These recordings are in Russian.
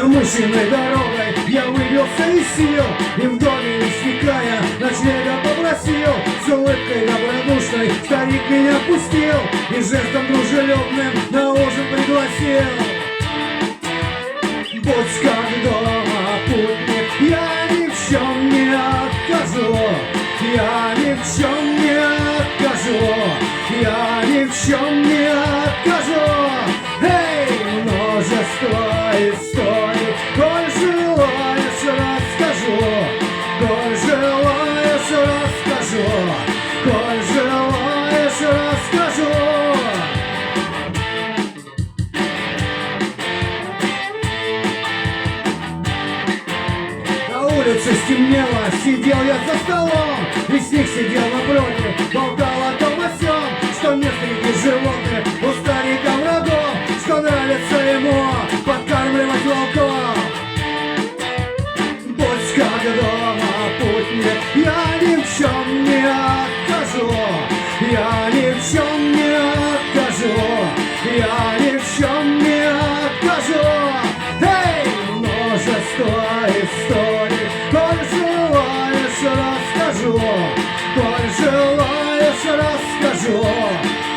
Замышленной дорогой я выбился из сил, и в доме истекая ночлега попросил. С улыбкой добродушной старик меня пустил и жестом дружелюбным на ужин пригласил. Будь как дома, путник, я ни в чем не откажу. Я ни в чем не откажу. Я ни в чем не откажу. Эй, множество историй, коль желаешь, расскажу. Коль желаешь, расскажу. Коль желаешь, расскажу. На улице стемнело, сидел я за столом, лесник сидел напротив, болтал о том о сём, что нет среди животных у старика врагов, что нравится ему подкармливать волков. Будь как дома, путник, я ни в чем не откажу. Я ни в чем не откажу. Я ни в чем не откажу. Эй, множество историй, коль желаешь, расскажу. Коль желаешь, расскажу.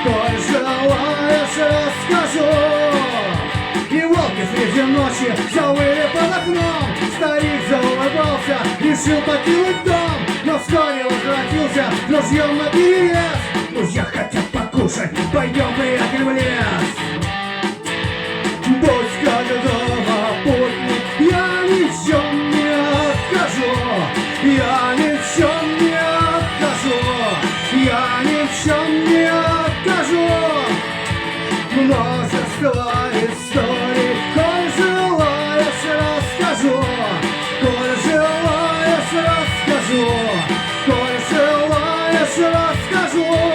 Коль желаешь, расскажу. И волки среди ночи завыли под окном. Старик заулыбался, решил покинуть дом, но вскоре возвратился с ружьем наперевес. Друзья хотят покушать, пойдем, приятель, в лес. Будь как дома, путник, я ни в чем не откажу. Я ни в чем не откажу. Я ни в чем не откажу. Множество историй, коль желаешь, расскажу. Коль желаешь, расскажу. Коль желаешь, расскажу.